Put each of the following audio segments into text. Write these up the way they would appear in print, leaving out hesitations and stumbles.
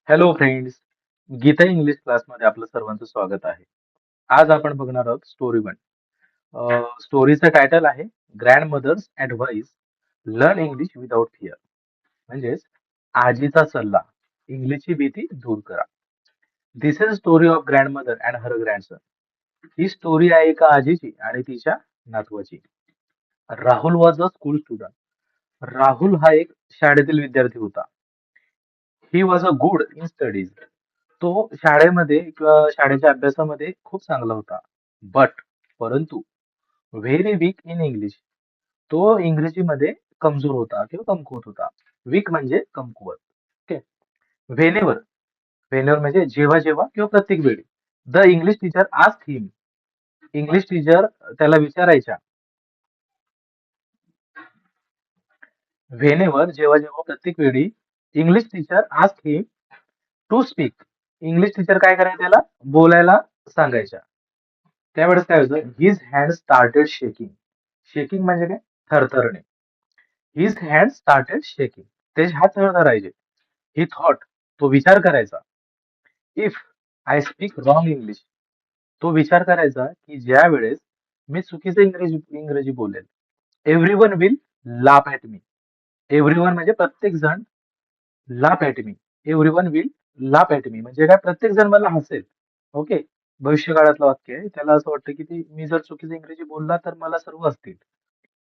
Hello friends, Gita English क्लासमध्ये आपलं सर्वांचं स्वागत आहे. आज आपण बघणार आहोत स्टोरी वन. स्टोरीचं टायटल आहे grandmother's advice learn English without fear. म्हणजेच आजीचा सल्ला, इंग्लिशची भीती दूर करा. This is story of grandmother and her grandson. ही स्टोरी आहे एका आजीची आणि तिच्या नातवाची. Rahul was a school student. Rahul हा एक शाळेतील विद्यार्थी होता. He was a good in studies. तो शाळेमध्ये किंवा शाळेच्या अभ्यासामध्ये खूप चांगला होता. बट परंतु व्हेरी वीक इन इंग्लिश. तो इंग्रजीमध्ये कमजोर होता किंवा कमकुवत होता. वीक म्हणजे कमकुवत. ओके. व्हेनेवर व्हेनेवर म्हणजे जेव्हा जेव्हा किंवा प्रत्येक वेळी. The English teacher ask him. English teacher त्याला विचारायच्या. व्हेनेवर जेव्हा जेव्हा प्रत्येक वेळी English teacher ask him to speak. English teacher काय करायचं त्याला बोलायला सांगायच्या. त्यावेळेस काय होतं, his hand started shaking. Shaking म्हणजे काय? थरथरणे. His hand started shaking. त्याचे हात थरथरायचे. ही थॉट, तो विचार करायचा. If I speak wrong English. तो विचार करायचा की ज्या वेळेस मी चुकीचं इंग्रजी इंग्रजी बोलेल, everyone will laugh at me. Everyone म्हणजे प्रत्येक जण, laugh at me. Everyone will laugh at me म्हणजे काय? प्रत्येक जण मला हसेल. ओके. भविष्यकाळातलं वाक्य आहे. त्याला असं वाटतं की मी जर चुकीचं इंग्रजी बोलला तर मला सर्व हसतील.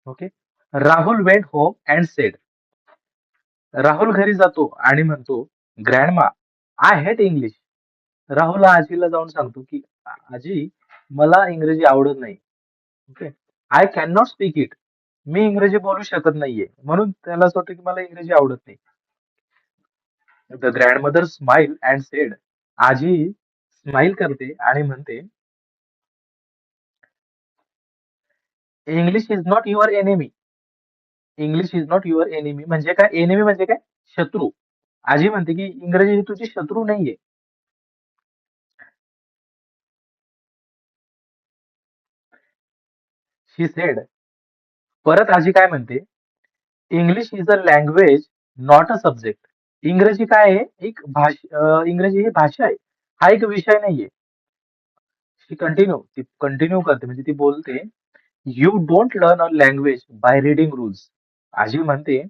Okay. Rahul went home and said. Rahul घरी जातो आणि म्हणतो, grandma, I hate English. Rahul आजीला जाऊन सांगतो की आजी, मला इंग्रजी आवडत नाही. Okay. I can not speak it. मी इंग्रजी बोलू शकत नाहीये. म्हणून त्याला असं वाटतं की मला इंग्रजी आवडत नाही. The grandmother smile and sed. आजी स्माइल करते आणि म्हणते, English is not your enemy. English is not your enemy म्हणजे काय? एनिमी म्हणजे काय? शत्रू. आजी म्हणते की इंग्रजी ही तुझी शत्रू नाहीये. शी सेड. परत आजी काय म्हणते, English is a language, not a subject. इंग्रजी काय आहे? इंग्रजी ही भाषा आहे. हा एक विषय नाहीये. ती कंटिन्यू करते म्हणजे ती बोलते, you don't learn a language by reading rules. आजी म्हणते,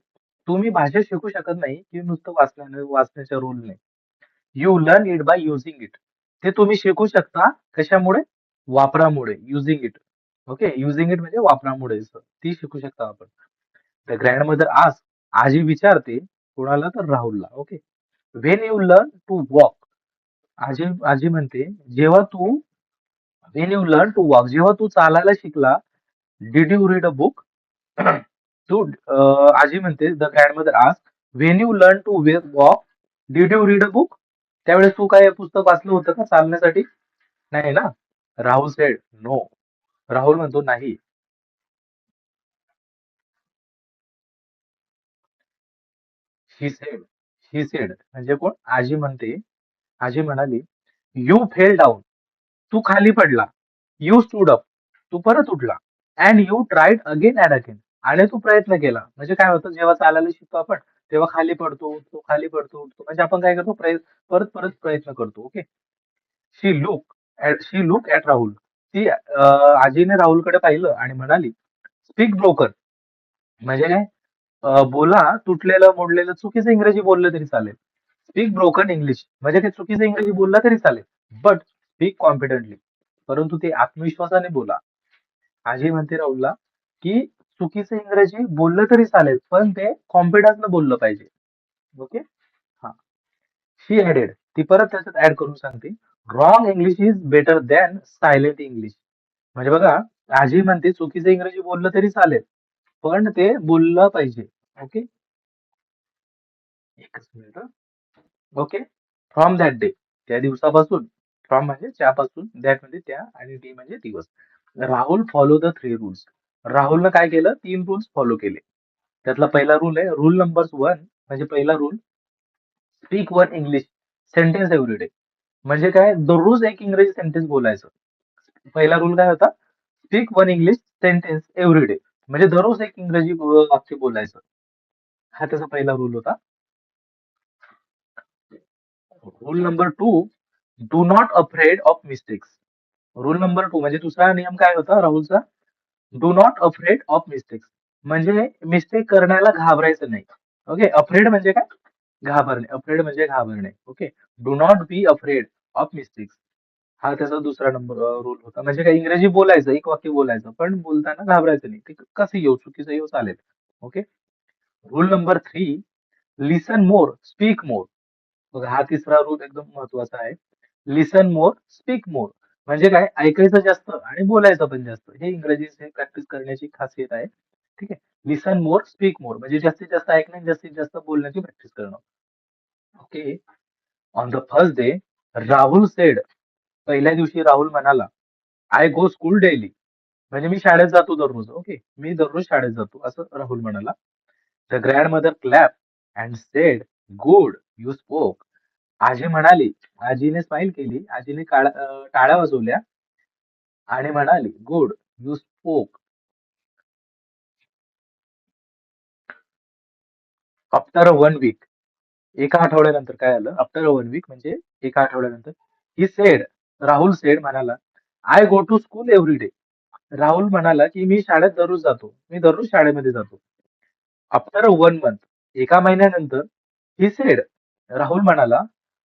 तुम्ही भाषा शिकू शकत नाही की नुसतं वाचण्याच्या रूलने. You learn it by using it. ते तुम्ही शिकू शकता कशामुळे? वापरामुळे. Using it. Okay. Using it म्हणजे वापरामुळे. ती शिकू शकता आपण. The grandmother ask. आजी विचारते कोणाला? तर राहुलला. Okay. When you learn to walk. आजी आजी म्हणते, जेव्हा तू when you learn to walk, जेव्हा तू चालायला शिकला, did you read a book. तू आजी म्हणते, the grandmother ask, when you learn to walk, did you read a book. त्यावेळेस तू काय पुस्तक वाचलं होतं का चालण्यासाठी? नाही ना. Rahul sed no. राहुल म्हणतो नाही. शी सेड. शी सेड म्हणजे कोण? आजी म्हणते. आजी म्हणाली, यू फेल डाऊन. तू खाली पडला. You stood up. तू परत उठला. And you tried again and again. आणि तू प्रयत्न केला. म्हणजे काय होतं, जेव्हा चालायला शिकतो आपण तेव्हा खाली पडतो, उठतो, खाली पडतो, उठतो. म्हणजे आपण काय करतो? परत परत प्रयत्न करतो. Okay. She look at Rahul. आजीने राहुलकडे पाहिलं आणि म्हणाली, स्पीक ब्रोकन. म्हणजे काय? बोला तुटलेलं, मोडलेलं, चुकीचं इंग्रजी बोललं तरी चालेल. स्पीक ब्रोकन इंग्लिश म्हणजे ते चुकीचं इंग्रजी बोलला तरी चालेल. But speak confidently. परंतु ते आत्मविश्वासाने बोला. आजी म्हणते राहुलला की चुकीचं इंग्रजी बोललं तरी चालेल, पण ते कॉन्फिडन्सनं बोललं पाहिजे. ओके. हा. शी ऍडेड. ती परत त्याच्यात ऍड करून सांगते, wrong English is better than silent English. म्हणजे बघा, आजी म्हणते चुकीचं इंग्रजी बोललं तरी चालेल, पण ते बोललं पाहिजे. ओके. एकच minute. Okay. From that day. त्या दिवसापासून. फ्रॉम म्हणजे त्यापासून, दॅट म्हणजे त्या, आणि डे म्हणजे दिवस. Rahul follow the 3 rules. राहुलनं काय केलं? 3 रूल्स फॉलो केले. त्यातला पहिला रूल आहे, रूल नंबर 1 म्हणजे पहिला rule, speak one English sentence every day. म्हणजे काय? दररोज एक इंग्रजी सेंटेन्स बोलायचं. पहिला रूल काय होता? Speak one English sentence every day. म्हणजे दररोज एक इंग्रजी वाक्य बोलायचं. हा त्याचा पहिला रूल होता. Rule number 2, do not afraid of mistakes. Rule number 2 म्हणजे दुसरा नियम काय होता राहुलचा? Do not afraid of mistakes. म्हणजे मिस्टेक करण्याला घाबरायचं नाही. ओके, अफ्रेड म्हणजे काय? घाबरणे. अफ्रेड म्हणजे घाबरणे. Okay, do not be afraid of mistakes. हा त्याचा दुसरा नंबर रूल होता. म्हणजे काय, इंग्रजी बोलायचं, एक वाक्य बोलायचं, पण बोलताना घाबरायचं नाही. ते कसं येऊ, चुकीचं येऊ, चालेल. Okay. Rule number 3, listen more, speak more. बघा, हा तिसरा रूल एकदम महत्वाचा आहे. Listen more, speak more. म्हणजे काय, ऐकायचं जास्त आणि बोलायचं पण जास्त. हे इंग्रजी प्रॅक्टिस करण्याची खासियत आहे. ठीक आहे. लिसन मोर, स्पीक मोर म्हणजे जास्तीत जास्त ऐकणे आणि जास्तीत जास्त बोलण्याची प्रॅक्टिस करणं. Okay. On the first day, Rahul sed. पहिल्या दिवशी राहुल म्हणाला, आय गो स्कूल डेली. म्हणजे मी शाळेत जातो दररोज. ओके, मी दररोज शाळेत जातो असं राहुल म्हणाला. The grand mother clap and sed, good, you spoke. आजी म्हणाली, आजीने स्माईल केली, आजीने टाळ्या वाजवल्या आणि म्हणाली, good, you spoke. After 1 week, एका आठवड्यानंतर काय आलं? आफ्टर 1 वीक म्हणजे एका आठवड्यानंतर, ही सेड, राहुल सेड म्हणाला, I go to school every day. Rahul म्हणाला की मी शाळेत दररोज जातो, मी दररोज शाळेमध्ये जातो. आफ्टर 1 मंथ, एका महिन्यानंतर, ही सेड, राहुल म्हणाला,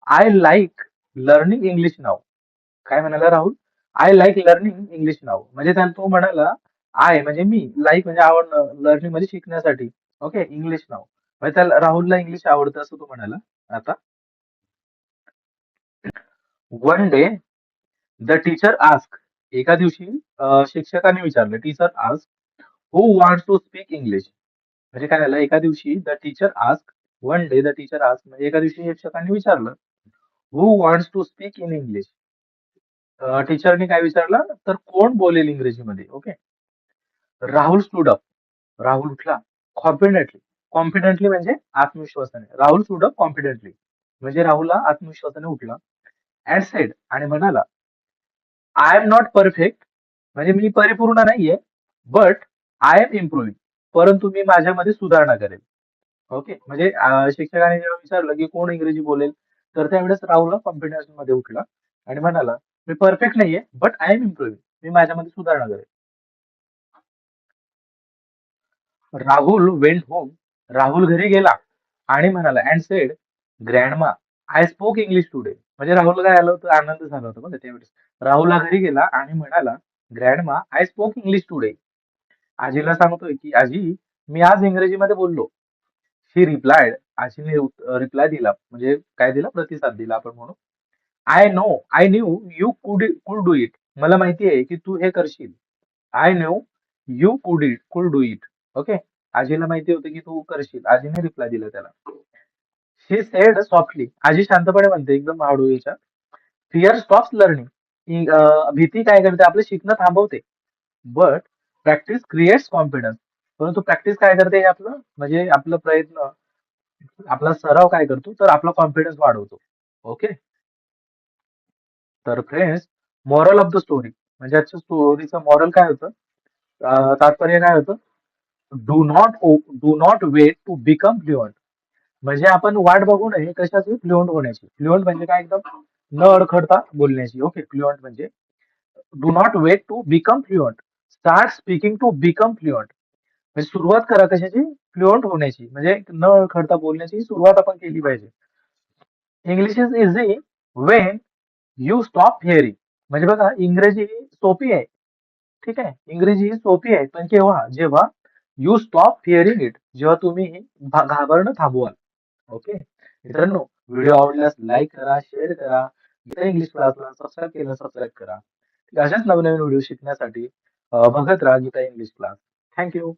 I like learning English now. काय म्हणाला Rahul? I like learning English now. म्हणजे त्याला तो म्हणाला, आय म्हणजे मी, लाईक म्हणजे आवडणं, लर्निंग म्हणजे शिकण्यासाठी. ओके, इंग्लिश नाव म्हणजे त्याला, राहुलला इंग्लिश आवडतं असं तो म्हणाला. आता, one day the teacher ask. एका दिवशी शिक्षकाने विचारलं, teacher ask, who wants to speak English. म्हणजे काय झालं, एका दिवशी the teacher ask, one day the teacher ask म्हणजे एका दिवशी शिक्षकांनी विचारलं, who wants to speak in English. टीचरने काय विचारलं, तर कोण बोलेल इंग्रजीमध्ये. Okay. Rahul stood up. Rahul उठला. कॉन्फिडेंटली. कॉन्फिडेंटली म्हणजे आत्मविश्वासाने. राहुल स्टूड अप कॉन्फिडेंटली म्हणजे राहुलला आत्मविश्वासाने उठला. अँड सेड आणि म्हणाला, आय एम नॉट परफेक्ट म्हणजे मी परिपूर्ण नाहीये, बट आय एम इम्प्रुव्हिंग परंतु मी माझ्यामध्ये सुधारणा करेल. ओके. म्हणजे शिक्षकाने जेव्हा विचारलं की कोण इंग्रजी बोलेल, तर त्यावेळेस राहुल कॉन्फिडन्स मध्ये उठला आणि म्हणाला, मी परफेक्ट नाहीये, बट आय एम इम्प्रुव्हिंग मी माझ्यामध्ये सुधारणा करेल. Rahul went home. राहुल घरी गेला आणि म्हणाला, and sed, grandma, I spoke English today. म्हणजे राहुल काय आलं होतं, आनंद झाला होता बघा त्यावेळेस. राहुलला घरी गेला आणि म्हणाला, grandma, I spoke English today. आजीला सांगतोय की आजी, मी आज इंग्रजीमध्ये बोललो. ही रिप्लायड, आजीने रिप्लाय दिला म्हणजे काय दिला, प्रतिसाद दिला आपण म्हणू. I know, I new you कुड डू इट. मला माहिती आहे की तू हे करशील. आय न्यू यू कुड डू इट. ओके. आजीला माहिती होतं की तू करशील. आजीने रिप्लाय दिला त्याला. शी सेड सॉफ्टली. आजी शांतपणे म्हणते, एकदम हळू याच्या. Fear stops learning. भीती काय करते, आपलं शिकणं थांबवते. But practice creates confidence. परंतु प्रॅक्टिस काय करते, हे आपलं म्हणजे आपलं प्रयत्न, आपला सराव काय करतो, तर आपला कॉन्फिडन्स वाढवतो. ओके. तर friends, moral of the story म्हणजे आजच्या स्टोरीचं मॉरल काय होतं, तात्पर्य काय होतं, do not wait to become fluent. म्हणजे आपण वाट बघू नये कशाची, फ्लुएंट होण्याची. फ्लुएंट म्हणजे काय, एकदम न अडखळता बोलण्याची. ओके, फ्लुएंट म्हणजे do not wait to become fluent, start speaking to become fluent. म्हणजे सुरुवात करा कशाची, फ्लुएंट होण्याची. म्हणजे न अडखळता बोलण्याची सुरुवात आपण केली पाहिजे. English is easy Wien you stop hearing. म्हणजे बघा, इंग्रजी ही सोपी आहे. ठीक आहे, इंग्रजी ही सोपी आहे, पण केव्हा, जेव्हा यू स्टॉप फिअरिंग इट, जेव्हा तुम्ही घाबरणं थांबवाल. ओके. मित्रांनो, व्हिडिओ आवडल्यास लाईक करा, शेअर करा. गीता इंग्लिश क्लासला सबस्क्राईब केलं, सबस्क्राईब करा. अशाच नवनवीन व्हिडिओ शिकण्यासाठी बघत राहा गीता इंग्लिश क्लास. थँक्यू.